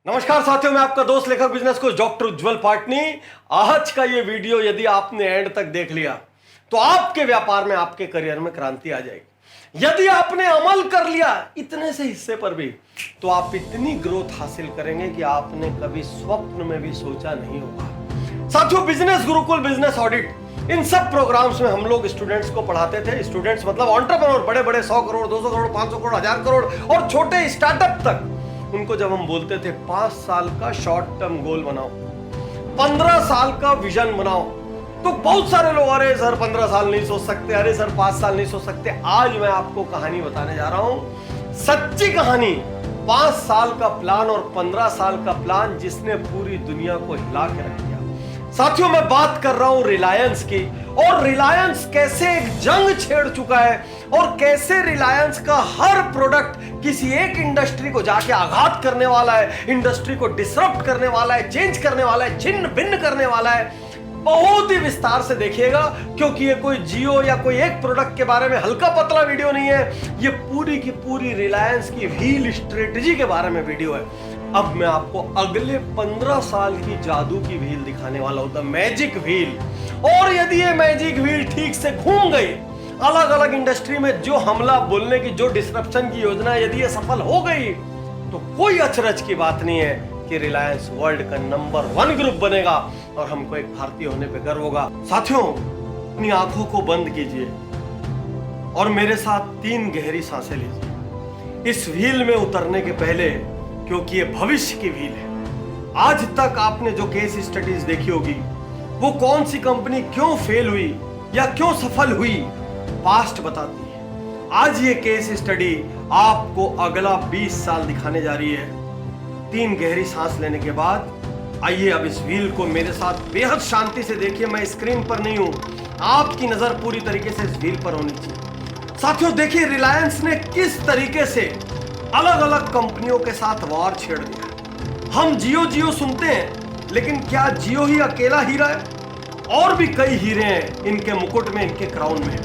नमस्कार साथियों, मैं आपका दोस्त लेखक बिजनेस कोच डॉक्टर उज्जवल पाटनी। आज का ये वीडियो यदि आपने एंड तक देख लिया तो आपके व्यापार में, आपके करियर में क्रांति आ जाएगी। यदि आपने अमल कर लिया इतने से हिस्से पर भी, तो आप इतनी ग्रोथ हासिल करेंगे कि आपने कभी स्वप्न में भी सोचा नहीं होगा। साथियों, बिजनेस गुरुकुल, बिजनेस ऑडिट, इन सब प्रोग्राम्स में हम लोग स्टूडेंट्स को पढ़ाते थे। स्टूडेंट्स मतलब एंटरप्रेन्योर, बड़े बड़े 100 करोड़, 200 करोड़, 500 करोड़, 1000 करोड़ और छोटे स्टार्टअप तक। उनको जब हम बोलते थे 5 साल का शॉर्ट टर्म गोल बनाओ, 15 साल का विजन बनाओ, तो बहुत सारे लोग, अरे सर 15 साल नहीं सोच सकते, अरे सर 5 साल नहीं सोच सकते। आज मैं आपको कहानी बताने जा रहा हूं, सच्ची कहानी। 5 साल का प्लान और 15 साल का प्लान जिसने पूरी दुनिया को हिला के रख दिया। साथियों, मैं बात कर रहा हूं रिलायंस की, और रिलायंस कैसे एक जंग छेड़ चुका है और कैसे रिलायंस का हर प्रोडक्ट किसी एक इंडस्ट्री को जाके आघात करने वाला है, इंडस्ट्री को डिसरप्ट करने वाला है, चेंज करने वाला है, छिन्न भिन्न करने वाला है। बहुत ही विस्तार से देखिएगा, क्योंकि ये कोई जियो या कोई एक प्रोडक्ट के बारे में हल्का पतला वीडियो नहीं है। ये पूरी की पूरी रिलायंस की व्हील स्ट्रेटजी के बारे में वीडियो है। अब मैं आपको अगले 15 साल की जादू की व्हील दिखाने वाला हूं, द मैजिक व्हील। और यदि ये मैजिक व्हील ठीक से घूम गई, अलग अलग इंडस्ट्री में जो हमला बोलने की, जो डिसरप्शन की योजना है, यदि ये सफल हो गई, तो कोई अचरज की बात नहीं है कि रिलायंस वर्ल्ड का नंबर 1 ग्रुप बनेगा और हमको एक भारतीय होने पे गर्व होगा। साथियों, अपनी आंखों को बंद कीजिए और मेरे साथ 3 गहरी सांसें लीजिए इस व्हील में उतरने के पहले, क्योंकि ये भविष्य की व्हील है। आज तक आपने जो केस स्टडीज देखी होगी, वो कौन सी कंपनी क्यों फेल हुई या क्यों सफल हुई, पास्ट बताती है। आज ये केस स्टडी आपको अगला 20 साल दिखाने जा रही है। 3 गहरी सांस लेने के बाद आइए अब इस व्हील को मेरे साथ बेहद शांति से देखिए। मैं स्क्रीन पर नहीं हूं, आपकी नजर पूरी तरीके से इस व्हील पर होनी चाहिए। साथियों, देखिए रिलायंस ने किस तरीके से अलग अलग कंपनियों के साथ वार छेड़ दिया। हम जियो जियो सुनते हैं, लेकिन क्या जियो ही अकेला हीरा है? और भी कई हीरे हैं इनके मुकुट में, इनके क्राउन में।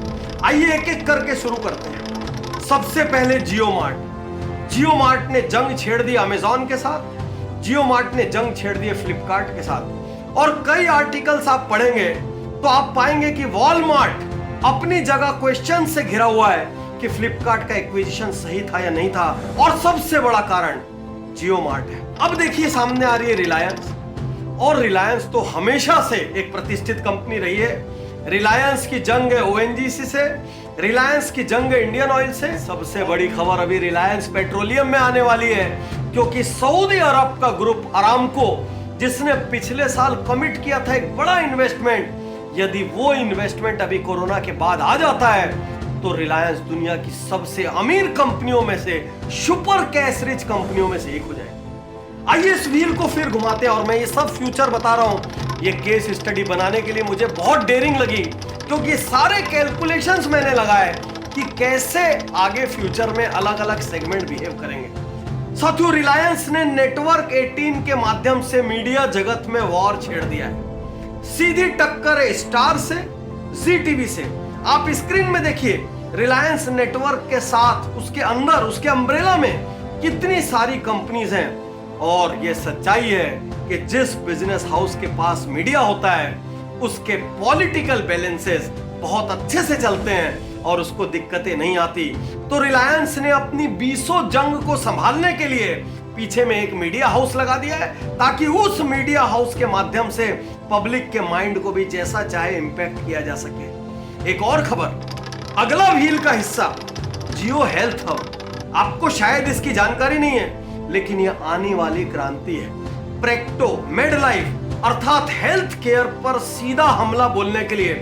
आइए एक एक करके शुरू करते हैं। सबसे पहले जियो मार्ट। जियो मार्ट ने जंग छेड़ दी अमेजॉन के साथ, जियो मार्ट ने जंग छेड़ दी फ्लिपकार्ट के साथ। और कई आर्टिकल्स आप पढ़ेंगे तो आप पाएंगे कि वॉलमार्ट अपनी जगह क्वेश्चन से घिरा हुआ है कि फ्लिपकार्ट का एक्विजिशन सही था या नहीं था, और सबसे बड़ा कारण जियो मार्ट है। अब देखिए सामने आ रही है रिलायंस, और रिलायंस तो हमेशा से एक प्रतिष्ठित कंपनी रही है। रिलायंस की जंग है ओएनजीसी से, रिलायंस की जंग है इंडियन ऑयल से। सबसे बड़ी खबर अभी रिलायंस पेट्रोलियम में आने वाली है, क्योंकि सऊदी अरब का ग्रुप अरामको, जिसने पिछले साल कमिट किया था एक बड़ा इन्वेस्टमेंट, यदि वो इन्वेस्टमेंट अभी कोरोना के बाद आ जाता है तो रिलायंस दुनिया की सबसे अमीर कंपनियों में से, सुपर कैश रिच कंपनियों में से एक हो जाएगी। आइए इस व्हील को फिर घुमाते हैं, और मैं ये सब फ्यूचर बता रहा हूं। ये केस स्टडी बनाने के लिए मुझे बहुत डेयरिंग लगी, क्योंकि सारे कैलकुलेशंस मैंने लगाए कि कैसे आगे फ्यूचर में अलग अलग सेगमेंट बिहेव करेंगे। साथियों, रिलायंस ने नेटवर्क 18 के माध्यम से मीडिया जगत में वॉर छेड़ दिया है। सीधी टक्कर है स्टार से, जी टीवी से। आप स्क्रीन में देखिए, रिलायंस नेटवर्क के साथ, उसके अंदर, उसके अम्ब्रेला में कितनी सारी कंपनीज हैं। और यह सच्चाई है कि जिस बिजनेस हाउस के पास मीडिया होता है, उसके पॉलिटिकल बैलेंसेस बहुत अच्छे से चलते हैं और उसको दिक्कतें नहीं आती। तो रिलायंस ने अपनी 20 जंग को संभालने के लिए पीछे में एक मीडिया हाउस लगा दिया है, ताकि उस मीडिया हाउस के माध्यम से पब्लिक के माइंड को भी जैसा चाहे इंपैक्ट किया जा सके। एक और खबर, अगला व्हील का हिस्सा जियो हेल्थ हब। आपको शायद इसकी जानकारी नहीं है, लेकिन यह आने वाली क्रांति है। प्रेक्टो, मेडलाइफ अर्थात हेल्थ केयर पर सीधा हमला बोलने के लिए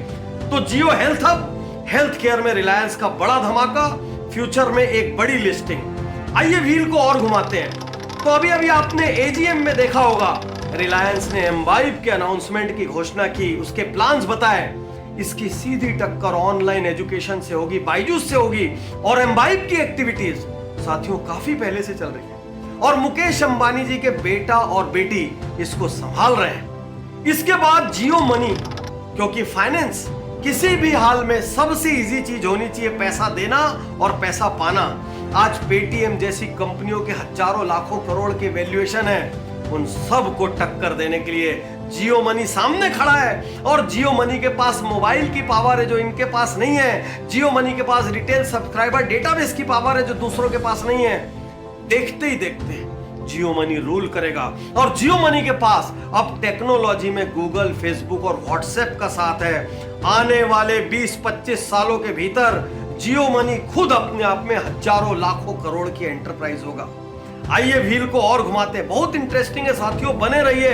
तो जियो हेल्थ हब, हेल्थ केयर में रिलायंस का बड़ा धमाका, फ्यूचर में एक बड़ी लिस्टिंग। आइए व्हील को और घुमाते हैं। तो अभी अभी आपने एजीएम में देखा होगा, रिलायंस ने एम्बाइब के अनाउंसमेंट की घोषणा की, उसके प्लान्स बताए। इसकी सीधी टक्कर ऑनलाइन एजुकेशन से होगी, बायजूस से होगी। और एम्बाइब की एक्टिविटीज साथियों काफी पहले से चल रही है, और मुकेश अंबानी जी के बेटा और बेटी इसको संभाल रहे हैं। इसके बाद जियो मनी, क्योंकि फाइनेंस किसी भी हाल में सबसे इजी चीज होनी चाहिए, पैसा देना और पैसा पाना। आज पेटीएम जैसी कंपनियों के हजारों लाखों करोड़ के वैल्यूएशन है, उन सब को टक्कर देने के लिए जियो मनी सामने खड़ा है। और जियो मनी के पास मोबाइल की पावर है जो इनके पास नहीं है। जियो मनी के पास रिटेल सब्सक्राइबर डेटाबेस की पावर है जो दूसरों के पास नहीं है। देखते ही देखते जियो मनी रूल करेगा। और जियो मनी के पास अब टेक्नोलॉजी में गूगल, फेसबुक और व्हाट्सएप का साथ है। आने वाले 20-25 सालों के भीतर जियो मनी खुद अपने आप में हजारों लाखों करोड़ की एंटरप्राइज होगा। आइए व्हील को और घुमाते हैं। बहुत इंटरेस्टिंग है साथियों, बने रहिए,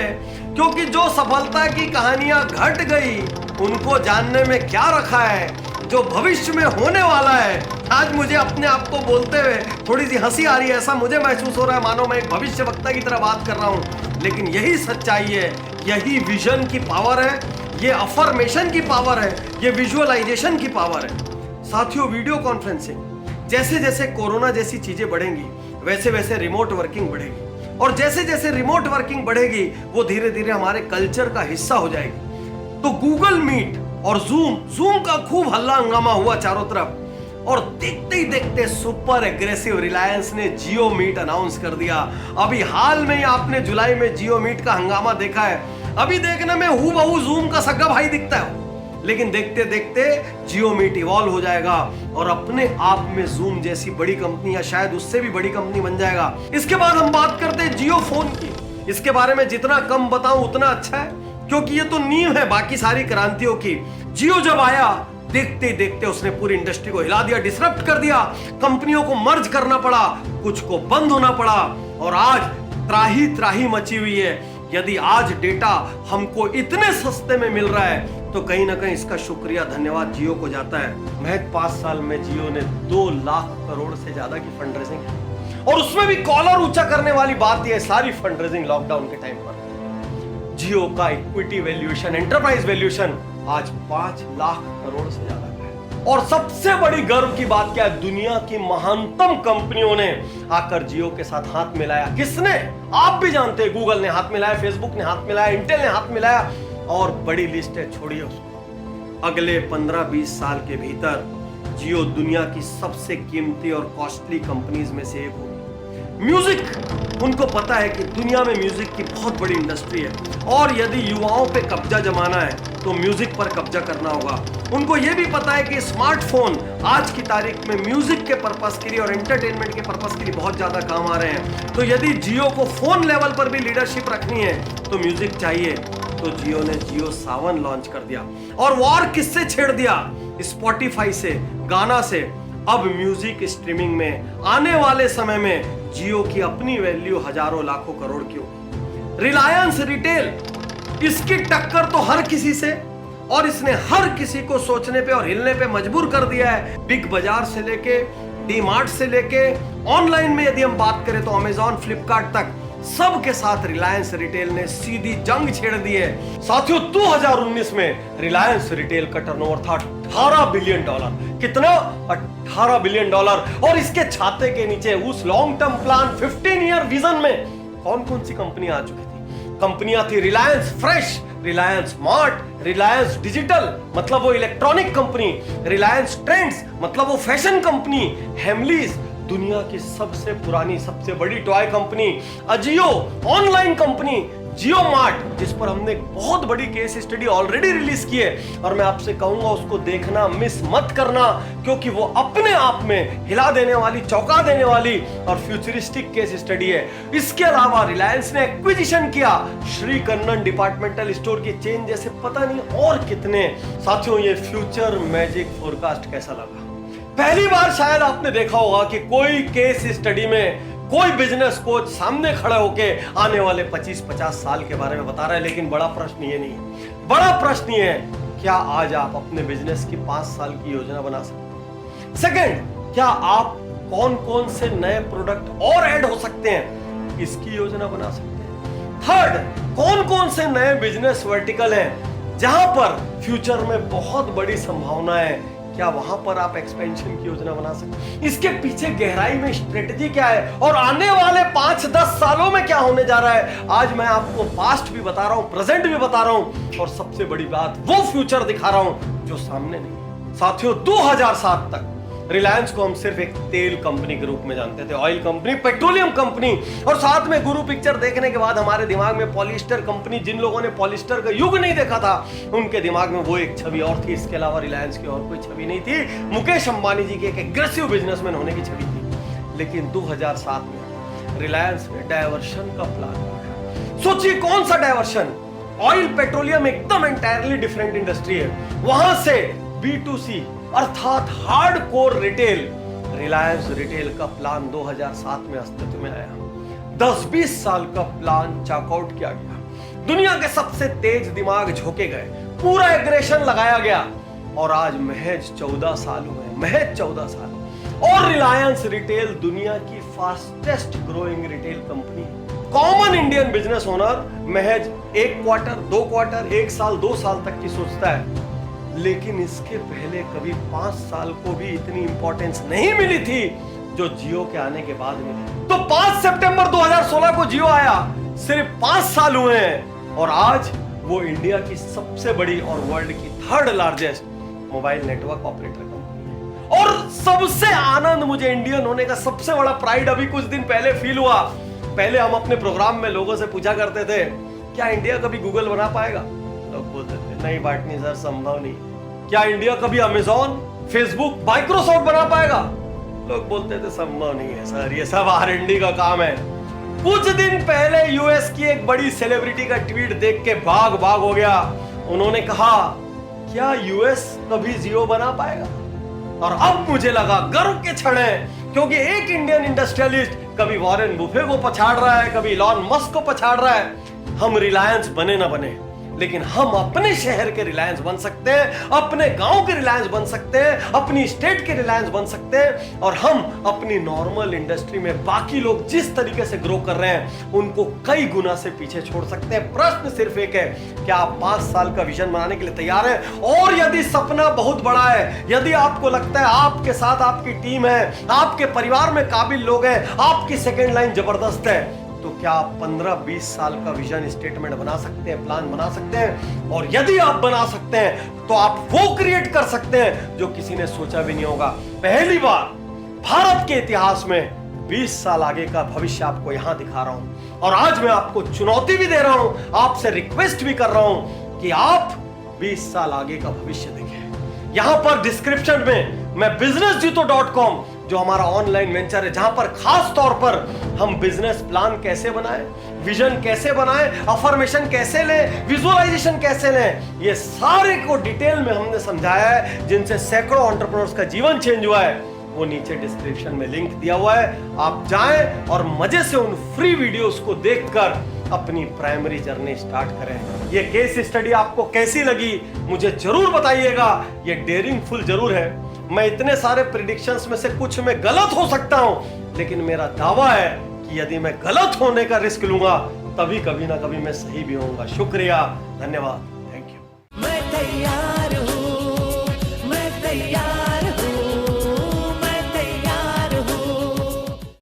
क्योंकि जो सफलता की कहानियां घट गई उनको जानने में क्या रखा है, जो भविष्य में होने वाला है। आज मुझे अपने आप को बोलते हुए थोड़ी सी हंसी आ रही है। ऐसा मुझे महसूस हो रहा है मानो मैं एक भविष्यवक्ता की तरह बात कर रहा हूं, लेकिन यही सच्चाई है, यही विजन की पावर है, ये अफर्मेशन की पावर है, ये विजुअलाइजेशन की पावर है। साथियों, वीडियो कॉन्फ्रेंसिंग जैसे जैसे कोरोना जैसी चीजें बढ़ेंगी वैसे वैसे रिमोट वर्किंग बढ़ेगी। और जैसे जैसे रिमोट वर्किंग बढ़ेगी वो धीरे धीरे हमारे कल्चर का हिस्सा हो जाएगी। तो गूगल मीट और जूम का खूब हल्ला हंगामा हुआ चारों तरफ। और देखते ही देखते सुपर एग्रेसिव रिलायंस ने जियो मीट अनाउंस कर दिया। अभी हाल में ही आपने जुलाई में जियो मीट का हंगामा देखा है। अभी देखने में हूबहू जूम का सगा भाई दिखता है, लेकिन देखते देखते जियो मीट इवॉल्व हो जाएगा और अपने आप में जूम जैसी बड़ी कंपनी या शायद उससे भी बड़ी कंपनी बन जाएगा। इसके बाद हम बात करते हैं जियो फोन की। इसके बारे में जितना कम बताऊं उतना अच्छा है, क्योंकि ये तो नींव है बाकी सारी क्रांतियों की। जियो जब आया देखते देखते उसने पूरी इंडस्ट्री को हिला दिया, डिसरप्ट कर दिया। कंपनियों को मर्ज करना पड़ा, कुछ को बंद होना पड़ा और आज त्राही त्राही मची हुई है। यदि आज डेटा हमको इतने सस्ते में मिल रहा है तो कहीं ना कहीं इसका शुक्रिया धन्यवाद जियो को जाता है। महज 5 साल में जियो ने 2 लाख करोड़ से ज्यादा की फंड रेजिंग की, और उसमें भी कॉलर ऊंचा करने वाली बात यह सारी फंड रेजिंग लॉकडाउन के टाइम पर। जियो का इक्विटी वैल्यूएशन, एंटरप्राइज वैल्यूएशन आज 5 लाख करोड़ से ज्यादा का है। और सबसे बड़ी गर्व की बात क्या है, दुनिया की महानतम कंपनियों ने आकर जियो के साथ हाथ मिलाया। किसने? आप भी जानते हैं, गूगल ने हाथ मिलाया, फेसबुक ने हाथ मिलाया, इंटेल ने हाथ मिलाया, और बड़ी लिस्ट है, छोड़िए उसको। अगले 15-20 साल के भीतर जियो दुनिया की सबसे कीमती और कॉस्टली कंपनीज में से एक होगी। म्यूजिक, उनको पता है कि दुनिया में म्यूजिक की बहुत बड़ी इंडस्ट्री है, और यदि युवाओं पे कब्जा जमाना है तो म्यूजिक पर कब्जा करना होगा। उनको यह भी पता है कि स्मार्टफोन आज की तारीख में म्यूजिक के पर्पस के लिए और एंटरटेनमेंट के पर्पस के लिए बहुत ज्यादा काम आ रहे हैं। तो यदि जियो को फोन लेवल पर भी लीडरशिप रखनी है तो म्यूजिक चाहिए। तो जियो ने जियो सावन लॉन्च कर दिया और वॉर किससे छेड़ दिया? स्पॉटिफाई से, गाना से। अब म्यूजिक स्ट्रीमिंग में आने वाले समय में जियो की अपनी वैल्यू हजारों लाखों करोड़ की होगी। रिलायंस रिटेल, इसकी टक्कर तो हर किसी से, और इसने हर किसी को सोचने पे और हिलने पे मजबूर कर दिया है। बिग बाजार से लेके डी मार्ट से लेके ऑनलाइन में यदि हम बात करें तो अमेजॉन, फ्लिपकार्ट तक सबके साथ रिलायंस रिटेल ने सीधी जंग छेड़ दी है। साथियों, 2019 में रिलायंस रिटेल का टर्नओवर था $18 बिलियन। कितना? $18 बिलियन। और इसके छाते के नीचे उस long term plan 15 year vision में कौन कौन सी कंपनी आ चुकी थी? कंपनियां थी Reliance fresh, Reliance mart, Reliance digital मतलब वो इलेक्ट्रॉनिक कंपनी, रिलायंस ट्रेंड्स मतलब वो फैशन कंपनी, हेमलीज दुनिया की सबसे पुरानी सबसे बड़ी toy company, Ajio online company, Jio mart जिस पर हमने एक बहुत बड़ी केस स्टडी ऑलरेडी रिलीज की है, और मैं आपसे कहूंगा उसको देखना, मिस मत करना, क्योंकि वो अपने आप में हिला देने वाली, चौंका देने वाली और फ्यूचरिस्टिक केस स्टडी है। इसके अलावा रिलायंस ने एक्विजिशन किया श्री कन्नन डिपार्टमेंटल स्टोर की चेन जैसे पता नहीं और कितने। साथियों, ये फ्यूचर मैजिक फोरकास्ट कैसा लगा? पहली बार शायद आपने देखा होगा कि कोई केस स्टडी में कोई बिजनेस कोच सामने खड़े होके आने वाले 25-50 साल के बारे में बता रहा है। लेकिन बड़ा प्रश्न ये नहीं है, बड़ा प्रश्न ये है, क्या आज आप अपने बिजनेस की 5 साल की योजना बना सकते हैं? सेकंड, क्या आप कौन कौन से नए प्रोडक्ट और ऐड हो सकते हैं, इसकी योजना बना सकते हैं? थर्ड, कौन कौन से नए बिजनेस वर्टिकल हैं जहां पर फ्यूचर में बहुत बड़ी संभावना है, क्या वहां पर आप एक्सपेंशन की योजना बना सकते हैं? इसके पीछे गहराई में स्ट्रेटजी क्या है और आने वाले 5-10 सालों में क्या होने जा रहा है? आज मैं आपको पास्ट भी बता रहा हूं, प्रेजेंट भी बता रहा हूं, और सबसे बड़ी बात वो फ्यूचर दिखा रहा हूं जो सामने नहीं है। साथियों, 2007 तक रिलायंस को हम सिर्फ एक तेल कंपनी के रूप में जानते थे, ऑयल कंपनी, पेट्रोलियम कंपनी, और साथ में गुरु पिक्चर देखने के बाद हमारे दिमाग में पॉलिस्टर कंपनी, जिन लोगों ने पॉलिस्टर का युग नहीं देखा था उनके दिमाग में वो एक छवि और थी। इसके अलावा रिलायंस की और कोई छवि नहीं थी। मुकेश अंबानी जी की एक एग्रेसिव बिजनेसमैन होने की छवि थी। लेकिन 2007 में रिलायंस में डायवर्शन का प्लान बनाया। सोचिए कौन सा डायवर्शन। ऑयल पेट्रोलियम एकदम एंटायरली डिफरेंट इंडस्ट्री है, वहां से B2C अर्थात हार्डकोर रिटेल, रिलायंस रिटेल का प्लान 2007 में अस्तित्व में आया। 10-20 साल का प्लान चॉकआउट किया गया, दुनिया के सबसे तेज दिमाग झोंके गए, पूरा एग्रेशन लगाया गया, और आज महज 14 साल हुए, महज 14 साल, और रिलायंस रिटेल दुनिया की फास्टेस्ट ग्रोइंग रिटेल कंपनी है। कॉमन इंडियन बिजनेस ओनर महज 1 क्वार्टर, 2 क्वार्टर, 1 साल, 2 साल तक की सोचता है, लेकिन इसके पहले कभी 5 साल को भी इतनी इंपॉर्टेंस नहीं मिली थी जो जियो के आने के बाद मिली। तो 5 सितंबर 2016 को जियो आया, सिर्फ 5 साल हुए हैं, और आज वो इंडिया की सबसे बड़ी और वर्ल्ड की 3rd largest mobile network operator company है। और सबसे आनंद, मुझे इंडियन होने का सबसे बड़ा प्राइड अभी कुछ दिन पहले फील हुआ। पहले हम अपने प्रोग्राम में लोगों से पूछा करते थे, क्या इंडिया कभी गूगल बना पाएगा? लोग बोलते थे नहीं बाटनी सर, संभव नहीं। क्या इंडिया कभी अमेजॉन, फेसबुक, माइक्रोसॉफ्ट बना पाएगा? लोग बोलते थे संभव नहीं है सर, ये सब R&D का काम है। कुछ दिन पहले यूएस की एक बड़ी सेलिब्रिटी का ट्वीट देख के भाग भाग हो गया। उन्होंने कहा, क्या यूएस कभी जियो बना पाएगा? और अब मुझे लगा गर्व के क्षण है, क्योंकि एक इंडियन इंडस्ट्रियलिस्ट कभी वॉरेन बुफे को पछाड़ रहा है, कभी इलॉन मस्क को पछाड़ रहा है। हम रिलायंस बने ना बने, लेकिन हम अपने शहर के रिलायंस बन सकते हैं, अपने गांव के रिलायंस बन सकते हैं, अपनी स्टेट के रिलायंस बन सकते हैं, और हम अपनी नॉर्मल इंडस्ट्री में बाकी लोग जिस तरीके से ग्रो कर रहे हैं उनको कई गुना से पीछे छोड़ सकते हैं। प्रश्न सिर्फ एक है, क्या आप 5 साल का विजन बनाने के लिए तैयार हैं? और यदि सपना बहुत बड़ा है, यदि आपको लगता है आपके साथ आपकी टीम है, आपके परिवार में काबिल लोग हैं, आपकी सेकेंड लाइन जबरदस्त है, तो क्या आप 15-20 साल का विजन स्टेटमेंट बना सकते हैं, प्लान बना सकते हैं? और यदि आप बना सकते हैं तो आप वो क्रिएट कर सकते हैं जो किसी ने सोचा भी नहीं होगा। पहली बार भारत के इतिहास में 20 साल आगे का भविष्य आपको यहां दिखा रहा हूं, और आज मैं आपको चुनौती भी दे रहा हूं, आपसे रिक्वेस्ट भी कर रहा हूं कि आप 20 साल आगे का भविष्य देखें। यहां पर डिस्क्रिप्शन में मैं businessjito.com, जो हमारा ऑनलाइन वेंचर है, जहां पर खास तौर पर हम बिजनेस प्लान कैसे बनाएं, विजन कैसे बनाएं, अफर्मेशन कैसे लें, विजुअलाइजेशन कैसे लें, ये सारे को डिटेल में हमने समझाया है, जिनसे सैकड़ों एंटरप्रेन्योर्स का जीवन चेंज हुआ है। वो नीचे डिस्क्रिप्शन में लिंक दिया हुआ है, आप जाएं और मजे से उन फ्री वीडियोस को देखकर अपनी प्राइमरी जर्नी स्टार्ट करें। ये केस स्टडी आपको कैसी लगी मुझे जरूर बताइएगा। ये डेयरिंग फुल जरूर है, मैं इतने सारे प्रिडिक्शंस में से कुछ में गलत हो सकता हूं, लेकिन मेरा दावा है कि यदि मैं गलत होने का रिस्क लूंगा तभी कभी ना कभी मैं सही भी होऊंगा। शुक्रिया, धन्यवाद, थैंक यू। मैं तैयार हूं, मैं तैयार